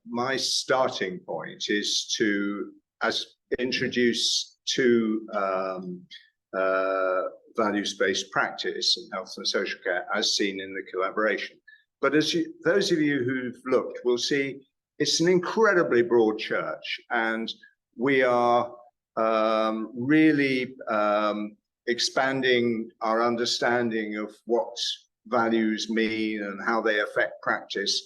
my starting point is to introduce two values-based practice in health and social care as seen in the collaboration. But as those of you who've looked will see, it's an incredibly broad church, and we are really expanding our understanding of what values mean and how they affect practice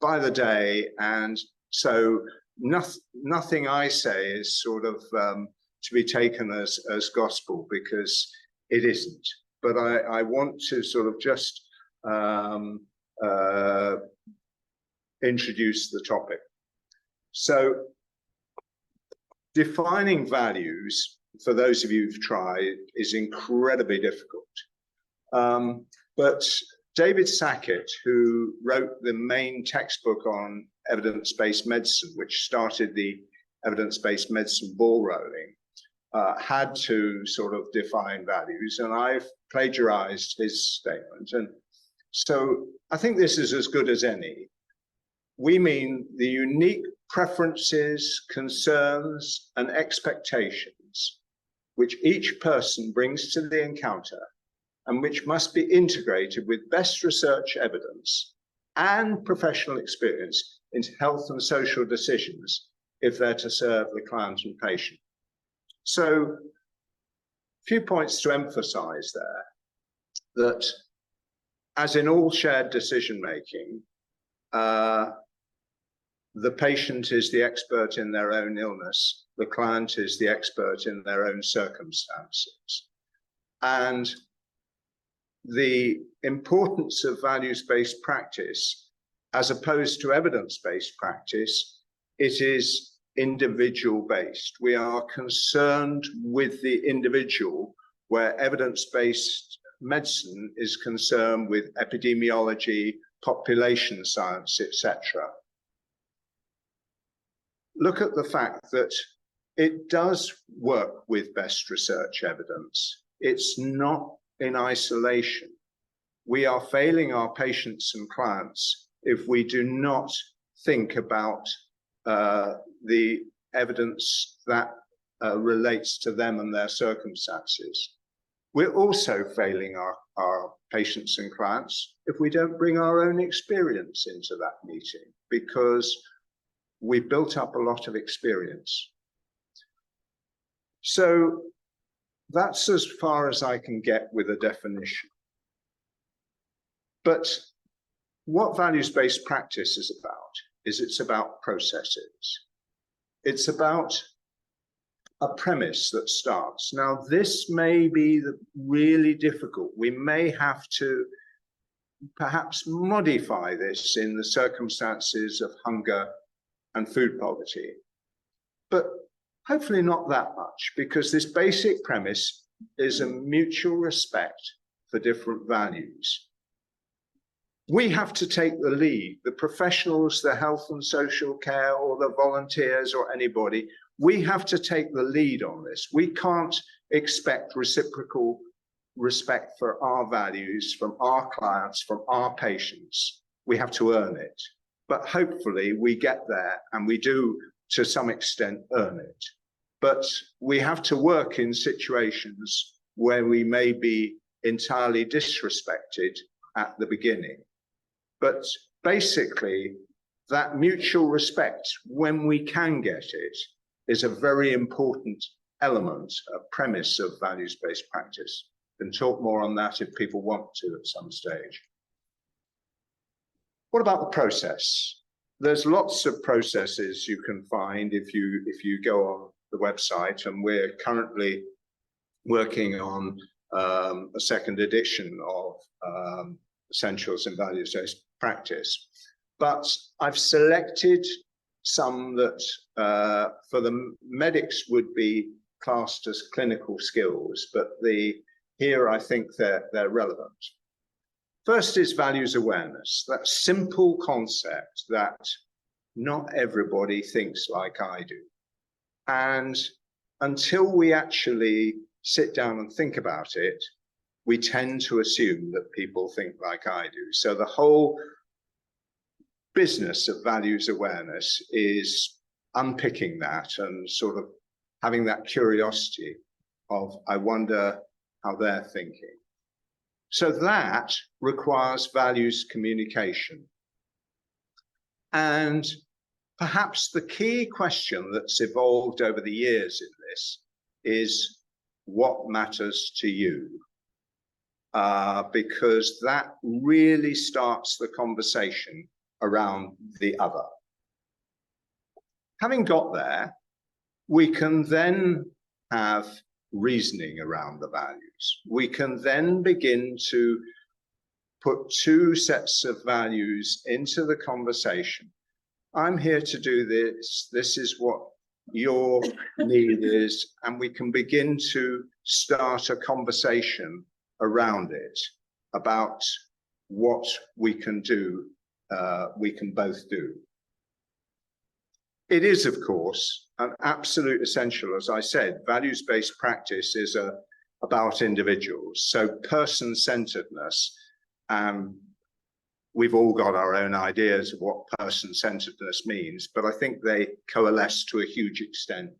by the day. And so nothing I say is sort of to be taken as gospel, because it isn't. But I want to sort of just introduce the topic. So defining values, for those of you who've tried, is incredibly difficult. But David Sackett, who wrote the main textbook on evidence-based medicine, which started the evidence-based medicine ball rolling, had to sort of define values, and I've plagiarized his statement. And so I think this is as good as any. We mean the unique preferences, concerns, and expectations which each person brings to the encounter, and which must be integrated with best research evidence and professional experience into health and social decisions if they're to serve the client and patient. So a few points to emphasize there, that as in all shared decision-making, the patient is the expert in their own illness, the client is the expert in their own circumstances. And the importance of values-based practice, as opposed to evidence-based practice, it is individual-based. We are concerned with the individual, where evidence-based medicine is concerned with epidemiology, population science, etc. Look at the fact that it does work with best research evidence. It's not in isolation. We are failing our patients and clients if we do not think about the evidence that relates to them and their circumstances. We're also failing our patients and clients if we don't bring our own experience into that meeting, because we've built up a lot of experience. So that's as far as I can get with a definition. But what values-based practice is it's about processes. It's about a premise that starts. Now, this may be really difficult. We may have to perhaps modify this in the circumstances of hunger and food poverty, but hopefully not that much, because this basic premise is a mutual respect for different values. We have to take the lead, the professionals, the health and social care, or the volunteers, or anybody. We have to take the lead on this. We can't expect reciprocal respect for our values from our clients, from our patients. We have to earn it. But hopefully we get there, and we do to some extent earn it. But we have to work in situations where we may be entirely disrespected at the beginning. But basically, that mutual respect, when we can get it, is a very important element, a premise of values-based practice. We can talk more on that if people want to at some stage. What about the process? There's lots of processes you can find if you go on the website, and we're currently working on a second edition of Essentials in Values-Based Practice. But I've selected some that for the medics would be classed as clinical skills, but here I think they're relevant. First is values awareness, that simple concept that not everybody thinks like I do. And until we actually sit down and think about it, we tend to assume that people think like I do. So the whole business of values awareness is unpicking that and sort of having that curiosity of, I wonder how they're thinking. So that requires values communication. And perhaps the key question that's evolved over the years in this is, what matters to you? Because that really starts the conversation around the other. Having got there, we can then have reasoning around the values. We can then begin to put two sets of values into the conversation. I'm here to do this. This is what your need is. And we can begin to start a conversation around it about what we can do, we can both do. It is, of course, an absolute essential, as I said, values-based practice is about individuals. So person-centeredness, we've all got our own ideas of what person-centeredness means, but I think they coalesce to a huge extent.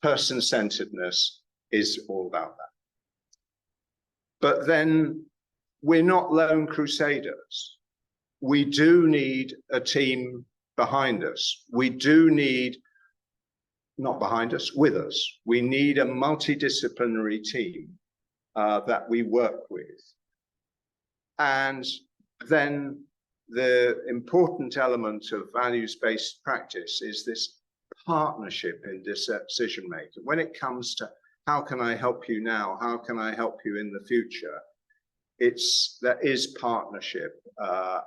Person-centeredness is all about that. But then we're not lone crusaders. We do need a team behind us. We do need, not behind us, with us. We need a multidisciplinary team that we work with. And then the important element of values-based practice is this partnership in decision-making. When it comes to how can I help you now? How can I help you in the future? There is partnership,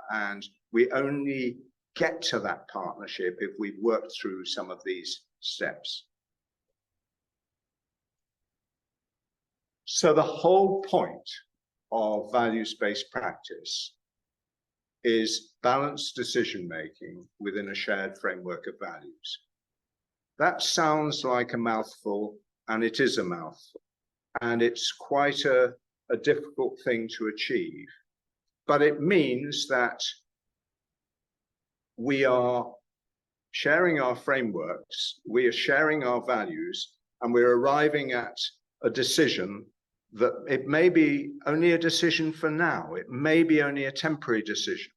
and we only get to that partnership if we've worked through some of these steps. So the whole point of values-based practice is balanced decision-making within a shared framework of values. That sounds like a mouthful, and it is a mouthful, and it's quite a difficult thing to achieve, but it means that we are sharing our frameworks, we are sharing our values, and we're arriving at a decision that it may be only a decision for now, it may be only a temporary decision,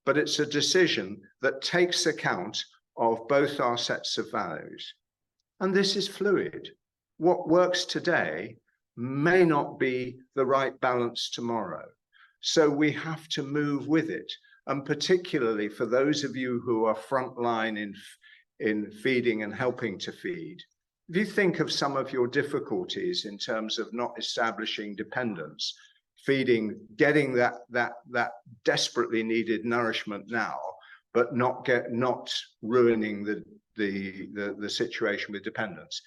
but it's a decision that takes account of both our sets of values. And this is fluid. What works today may not be the right balance tomorrow. So we have to move with it. And particularly for those of you who are frontline in feeding and helping to feed, if you think of some of your difficulties in terms of not establishing dependence, feeding, getting that desperately needed nourishment now, but not ruining the situation with dependence.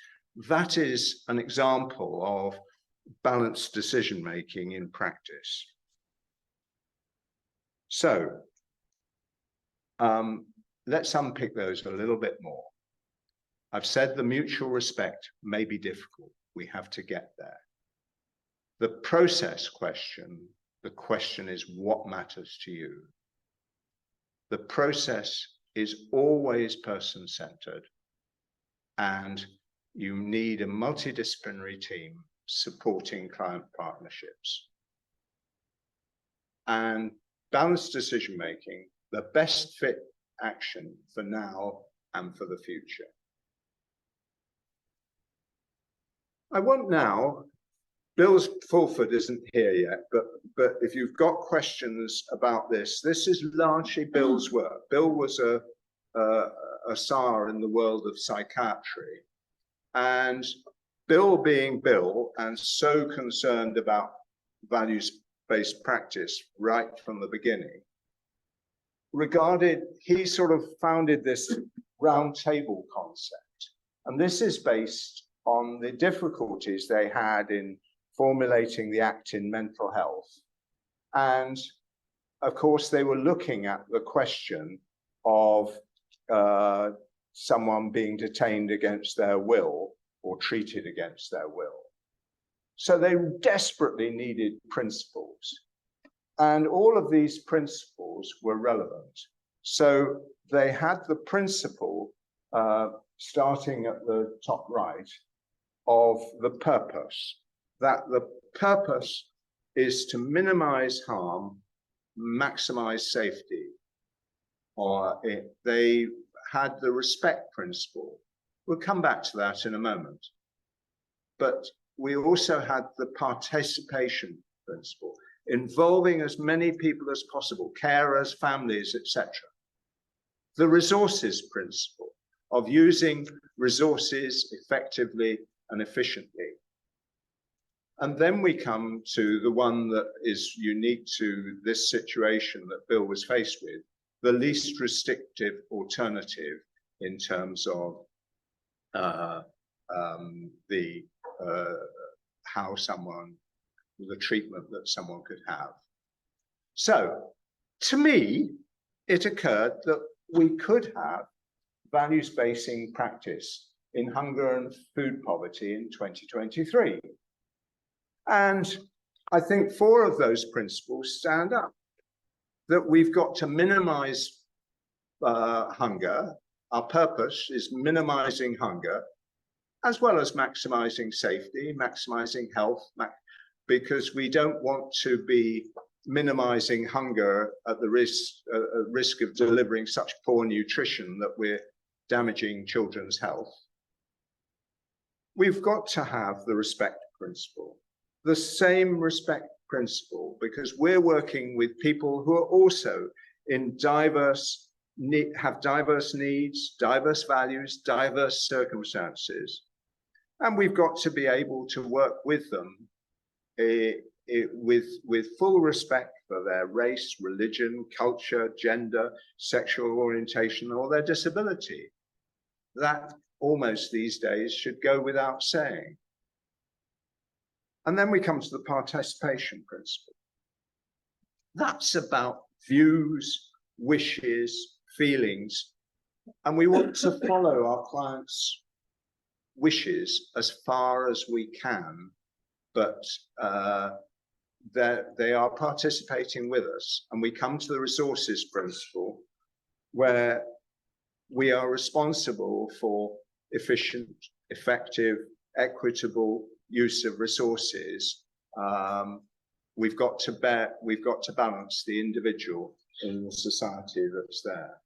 That is an example of balanced decision-making in practice. So let's unpick those a little bit more. I've said the mutual respect may be difficult. We have to get there. The process question, the question is what matters to you? The process is always person-centered, and you need a multidisciplinary team supporting client partnerships. And balanced decision-making, the best fit action for now and for the future. I want now, Bill Fulford isn't here yet, but if you've got questions about this, this is largely Bill's work. Bill was a SAR in the world of psychiatry, and Bill being Bill and so concerned about values-based practice right from the beginning, he sort of founded this round table concept. And this is based on the difficulties they had in formulating the Act in mental health. And of course, they were looking at the question of someone being detained against their will or treated against their will. So they desperately needed principles. And all of these principles were relevant. So they had the principle, starting at the top right, of the purpose, that the purpose is to minimize harm, maximize safety. Or they had the respect principle. We'll come back to that in a moment. But we also had the participation principle, involving as many people as possible, carers, families, etc. The resources principle of using resources effectively and efficiently. And then we come to the one that is unique to this situation that Bill was faced with, the least restrictive alternative in terms of how someone, the treatment that someone could have. So to me, it occurred that we could have values-based practice in hunger and food poverty in 2023. And I think 4 of those principles stand up. That we've got to minimize hunger. Our purpose is minimizing hunger, as well as maximizing safety, maximizing health, because we don't want to be minimizing hunger at the risk of delivering such poor nutrition that we're damaging children's health. We've got to have the respect principle, the same respect principle, because we're working with people who are also in have diverse needs, diverse values, diverse circumstances. And we've got to be able to work with them with full respect for their race, religion, culture, gender, sexual orientation, or their disability. That almost these days should go without saying. And then we come to the participation principle. That's about views, wishes, feelings, and we want to follow our clients' wishes as far as we can, but they are participating with us. And we come to the resources principle, where we are responsible for efficient, effective, equitable use of resources. We've got to balance the individual in the society that's there.